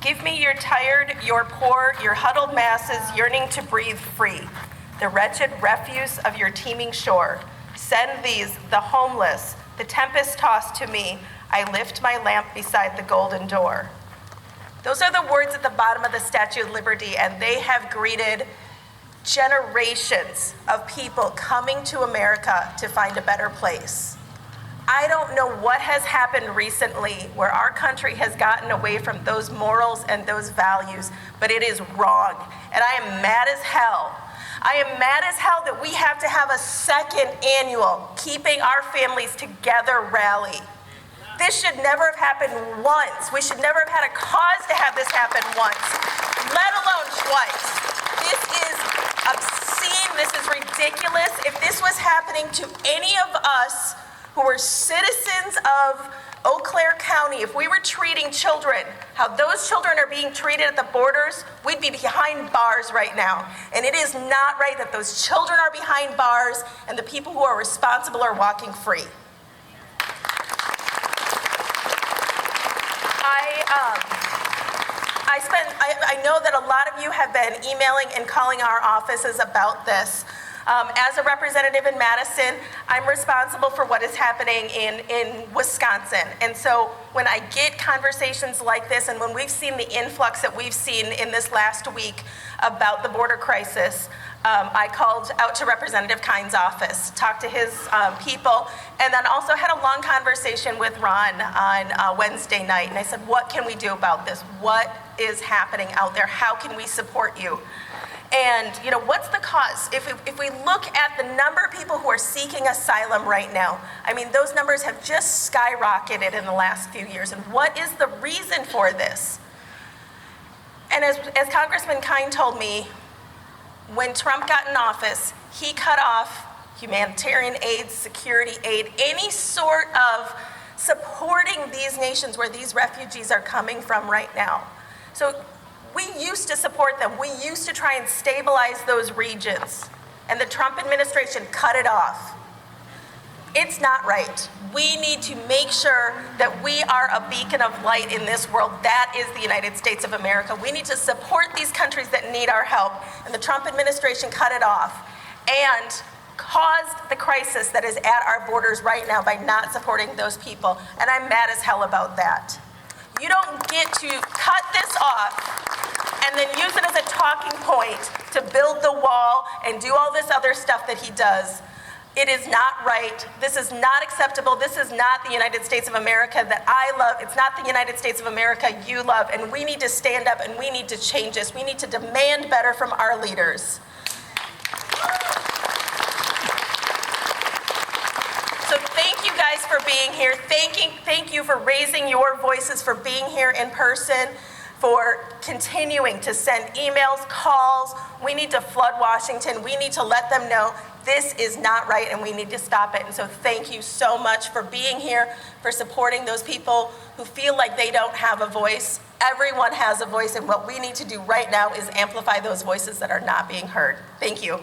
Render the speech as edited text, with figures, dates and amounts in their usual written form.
Give me your tired, your poor, your huddled masses yearning to breathe free, the wretched refuse of your teeming shore. Send these, the homeless, the tempest-tossed to me. I lift my lamp beside the golden door. Those are the words at the bottom of the Statue of Liberty, and they have greeted generations of people coming to America to find a better place. I don't know what has happened recently where our country has gotten away from those morals and those values, but it is wrong. And I am mad as hell. I am mad as hell that we have to have a second annual Keeping Our Families Together rally. This should never have happened once. We should never have had a cause to have this happen once, let alone twice. This is obscene. This is ridiculous. If this was happening to any of us who were citizens of Eau Claire County, if we were treating children how those children are being treated at the borders, we'd be behind bars right now. And it is not right that those children are behind bars and the people who are responsible are walking free. I know that a lot of you have been emailing and calling our offices about this. As a representative in Madison, I'm responsible for what is happening in Wisconsin. And so when I get conversations like this, and when we've seen the influx that we've seen in this last week about the border crisis, I called out to Representative Kine's office, talked to his people, and then also had a long conversation with Ron on Wednesday night. And I said, what can we do about this? What is happening out there? How can we support you? And what's the cause? If we look at the number of people who are seeking asylum right now, I mean, those numbers have just skyrocketed in the last few years. And what is the reason for this? And as Congressman Kine told me, when Trump got in office, he cut off humanitarian aid, security aid, any sort of supporting these nations where these refugees are coming from right now. So we used to support them. We used to try and stabilize those regions. And the Trump administration cut it off. It's not right. We need to make sure that we are a beacon of light in this world. That is the United States of America. We need to support these countries that need our help. And the Trump administration cut it off and caused the crisis that is at our borders right now by not supporting those people. And I'm mad as hell about that. You don't get to cut this off and then use it as a talking point to build the wall and do all this other stuff that he does. It is not right. This is not acceptable. This is not the United States of America that I love. It's not the United States of America you love. And we need to stand up and we need to change this. We need to demand better from our leaders. So thank you guys for being here. Thank you for raising your voices, for being here in person, for continuing to send emails, calls. We need to flood Washington. We need to let them know this is not right and we need to stop it. And so thank you so much for being here, for supporting those people who feel like they don't have a voice. Everyone has a voice, and what we need to do right now is amplify those voices that are not being heard. Thank you.